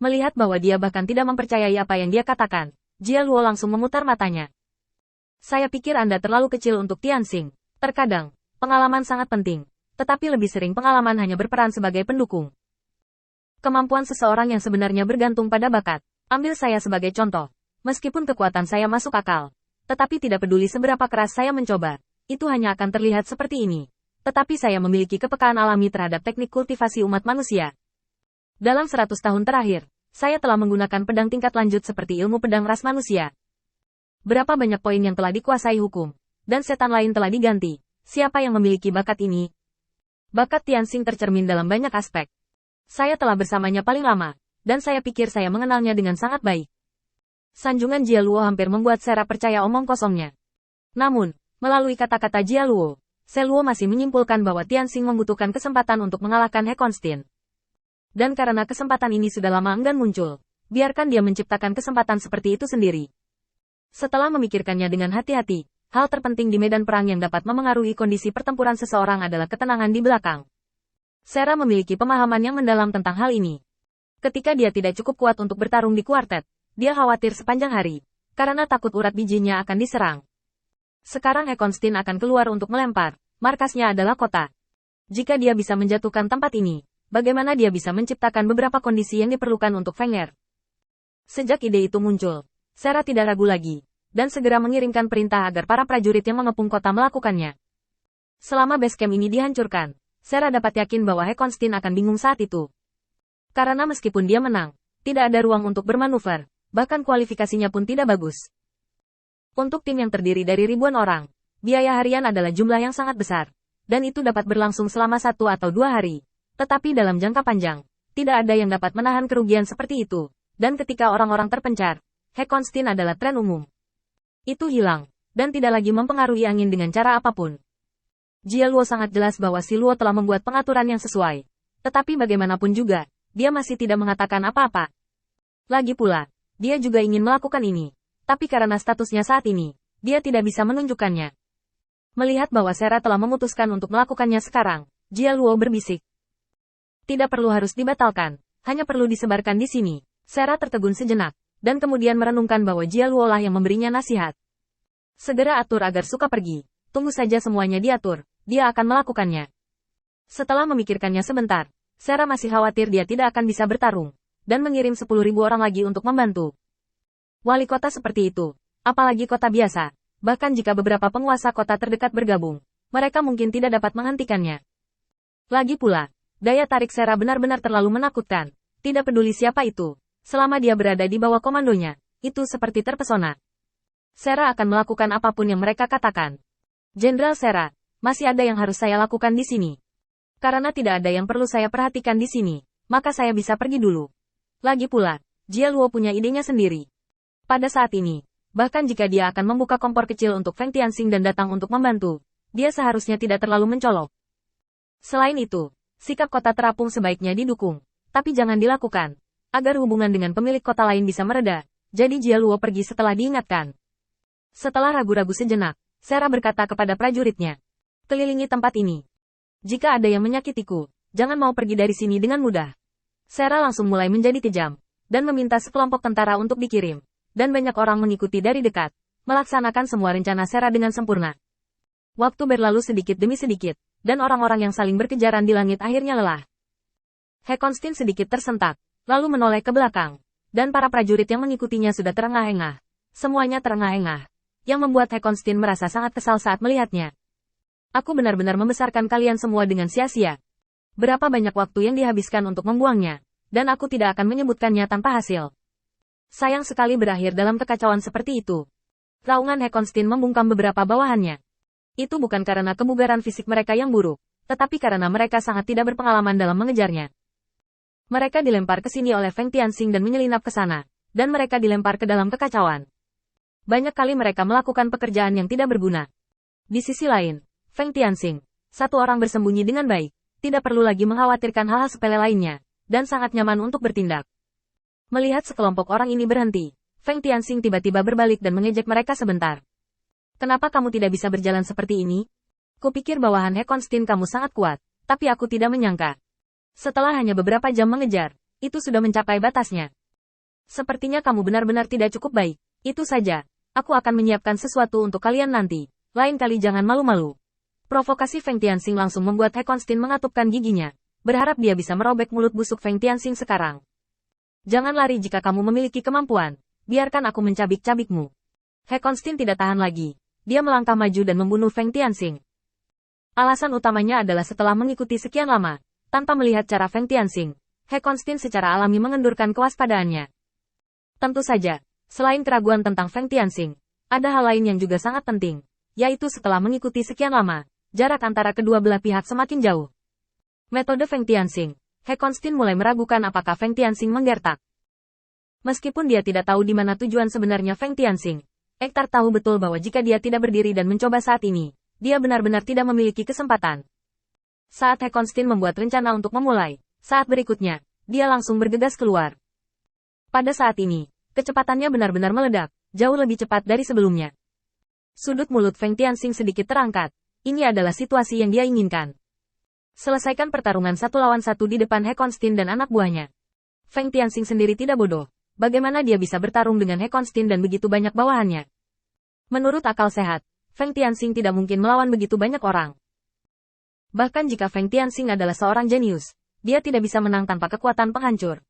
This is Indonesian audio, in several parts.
Melihat bahwa dia bahkan tidak mempercayai apa yang dia katakan, Jia Luo langsung memutar matanya. Saya pikir Anda terlalu kecil untuk Tianxing. Terkadang, pengalaman sangat penting, tetapi lebih sering pengalaman hanya berperan sebagai pendukung. Kemampuan seseorang yang sebenarnya bergantung pada bakat. Ambil saya sebagai contoh. Meskipun kekuatan saya masuk akal, tetapi tidak peduli seberapa keras saya mencoba, itu hanya akan terlihat seperti ini. Tetapi saya memiliki kepekaan alami terhadap teknik kultivasi umat manusia. Dalam 100 tahun terakhir, saya telah menggunakan pedang tingkat lanjut seperti ilmu pedang ras manusia. Berapa banyak poin yang telah dikuasai hukum, dan setan lain telah diganti. Siapa yang memiliki bakat ini? Bakat Tianxing tercermin dalam banyak aspek. Saya telah bersamanya paling lama, dan saya pikir saya mengenalnya dengan sangat baik. Sanjungan Jia Luo hampir membuat Sera percaya omong kosongnya. Namun, melalui kata-kata Jia Luo, Luo masih menyimpulkan bahwa Tianxing membutuhkan kesempatan untuk mengalahkan He Constin. Dan karena kesempatan ini sudah lama enggan muncul, biarkan dia menciptakan kesempatan seperti itu sendiri. Setelah memikirkannya dengan hati-hati, hal terpenting di medan perang yang dapat memengaruhi kondisi pertempuran seseorang adalah ketenangan di belakang. Sera memiliki pemahaman yang mendalam tentang hal ini. Ketika dia tidak cukup kuat untuk bertarung di kuartet, dia khawatir sepanjang hari, karena takut urat bijinya akan diserang. Sekarang He Constin akan keluar untuk melempar, markasnya adalah kota. Jika dia bisa menjatuhkan tempat ini, bagaimana dia bisa menciptakan beberapa kondisi yang diperlukan untuk Fenger? Sejak ide itu muncul, Sera tidak ragu lagi, dan segera mengirimkan perintah agar para prajurit yang mengepung kota melakukannya. Selama base camp ini dihancurkan, Sera dapat yakin bahwa He Constin akan bingung saat itu. Karena meskipun dia menang, tidak ada ruang untuk bermanuver, bahkan kualifikasinya pun tidak bagus. Untuk tim yang terdiri dari ribuan orang, biaya harian adalah jumlah yang sangat besar, dan itu dapat berlangsung selama 1 atau 2 hari. Tetapi dalam jangka panjang, tidak ada yang dapat menahan kerugian seperti itu, dan ketika orang-orang terpencar, He Constin adalah tren umum. Itu hilang, dan tidak lagi mempengaruhi angin dengan cara apapun. Jia Luo sangat jelas bahwa si Luo telah membuat pengaturan yang sesuai. Tetapi bagaimanapun juga, dia masih tidak mengatakan apa-apa. Lagi pula, dia juga ingin melakukan ini. Tapi karena statusnya saat ini, dia tidak bisa menunjukkannya. Melihat bahwa Sera telah memutuskan untuk melakukannya sekarang, Jia Luo berbisik. Tidak perlu harus dibatalkan, hanya perlu disebarkan di sini. Sera tertegun sejenak, dan kemudian merenungkan bahwa Jia Luo lah yang memberinya nasihat. Segera atur agar suka pergi, tunggu saja semuanya diatur, dia akan melakukannya. Setelah memikirkannya sebentar, Sera masih khawatir dia tidak akan bisa bertarung, dan mengirim 10.000 orang lagi untuk membantu. Wali kota seperti itu, apalagi kota biasa, bahkan jika beberapa penguasa kota terdekat bergabung, mereka mungkin tidak dapat menghentikannya. Lagi pula, daya tarik Sera benar-benar terlalu menakutkan, tidak peduli siapa itu, selama dia berada di bawah komandonya, itu seperti terpesona. Sera akan melakukan apapun yang mereka katakan. Jenderal Sera, masih ada yang harus saya lakukan di sini. Karena tidak ada yang perlu saya perhatikan di sini, maka saya bisa pergi dulu. Lagi pula, Jia Luo punya idenya sendiri. Pada saat ini, bahkan jika dia akan membuka kompor kecil untuk Feng Tianxing dan datang untuk membantu, dia seharusnya tidak terlalu mencolok. Selain itu, sikap kota terapung sebaiknya didukung, tapi jangan dilakukan, agar hubungan dengan pemilik kota lain bisa mereda, jadi Jia Luo pergi setelah diingatkan. Setelah ragu-ragu sejenak, Sera berkata kepada prajuritnya, kelilingi tempat ini. Jika ada yang menyakitiku, jangan mau pergi dari sini dengan mudah. Sera langsung mulai menjadi kejam, dan meminta sekelompok tentara untuk dikirim. Dan banyak orang mengikuti dari dekat, melaksanakan semua rencana Sera dengan sempurna. Waktu berlalu sedikit demi sedikit, dan orang-orang yang saling berkejaran di langit akhirnya lelah. He Constin sedikit tersentak, lalu menoleh ke belakang, dan para prajurit yang mengikutinya sudah terengah-engah. Semuanya terengah-engah, yang membuat He Constin merasa sangat kesal saat melihatnya. Aku benar-benar membesarkan kalian semua dengan sia-sia. Berapa banyak waktu yang dihabiskan untuk membuangnya, dan aku tidak akan menyebutkannya tanpa hasil. Sayang sekali berakhir dalam kekacauan seperti itu. Raungan He Constin membungkam beberapa bawahannya. Itu bukan karena kebugaran fisik mereka yang buruk, tetapi karena mereka sangat tidak berpengalaman dalam mengejarnya. Mereka dilempar ke sini oleh Feng Tianxing dan menyelinap ke sana, dan mereka dilempar ke dalam kekacauan. Banyak kali mereka melakukan pekerjaan yang tidak berguna. Di sisi lain, Feng Tianxing, satu orang bersembunyi dengan baik, tidak perlu lagi mengkhawatirkan hal-hal sepele lainnya, dan sangat nyaman untuk bertindak. Melihat sekelompok orang ini berhenti, Feng Tianxing tiba-tiba berbalik dan mengejek mereka sebentar. Kenapa kamu tidak bisa berjalan seperti ini? Kupikir bawahan He Constin kamu sangat kuat, tapi aku tidak menyangka. Setelah hanya beberapa jam mengejar, Itu sudah mencapai batasnya. Sepertinya kamu benar-benar tidak cukup baik. Itu saja. Aku akan menyiapkan sesuatu untuk kalian nanti. Lain kali jangan malu-malu. Provokasi Feng Tianxing langsung membuat He Constin mengatupkan giginya. Berharap dia bisa merobek mulut busuk Feng Tianxing sekarang. Jangan lari jika kamu memiliki kemampuan. Biarkan aku mencabik-cabikmu. He Constin tidak tahan lagi. Dia melangkah maju dan membunuh Feng Tianxing. Alasan utamanya adalah setelah mengikuti sekian lama, tanpa melihat cara Feng Tianxing, He Constin secara alami mengendurkan kewaspadaannya. Tentu saja, selain keraguan tentang Feng Tianxing, ada hal lain yang juga sangat penting, yaitu setelah mengikuti sekian lama, jarak antara kedua belah pihak semakin jauh. Metode Feng Tianxing, He Constin mulai meragukan apakah Feng Tianxing menggertak. Meskipun dia tidak tahu di mana tujuan sebenarnya Feng Tianxing, Ektar tahu betul bahwa jika dia tidak berdiri dan mencoba saat ini, dia benar-benar tidak memiliki kesempatan. Saat He Constin membuat rencana untuk memulai, saat berikutnya, dia langsung bergegas keluar. Pada saat ini, kecepatannya benar-benar meledak, jauh lebih cepat dari sebelumnya. Sudut mulut Feng Tianxing sedikit terangkat. Ini adalah situasi yang dia inginkan. Selesaikan pertarungan 1 lawan 1 di depan He Constin dan anak buahnya. Feng Tianxing sendiri tidak bodoh. Bagaimana dia bisa bertarung dengan He Constin dan begitu banyak bawahannya? Menurut akal sehat, Feng Tianxing tidak mungkin melawan begitu banyak orang. Bahkan jika Feng Tianxing adalah seorang jenius, dia tidak bisa menang tanpa kekuatan penghancur.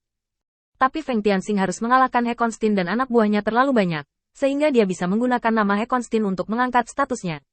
Tapi Feng Tianxing harus mengalahkan He Constin dan anak buahnya terlalu banyak, sehingga dia bisa menggunakan nama He Constin untuk mengangkat statusnya.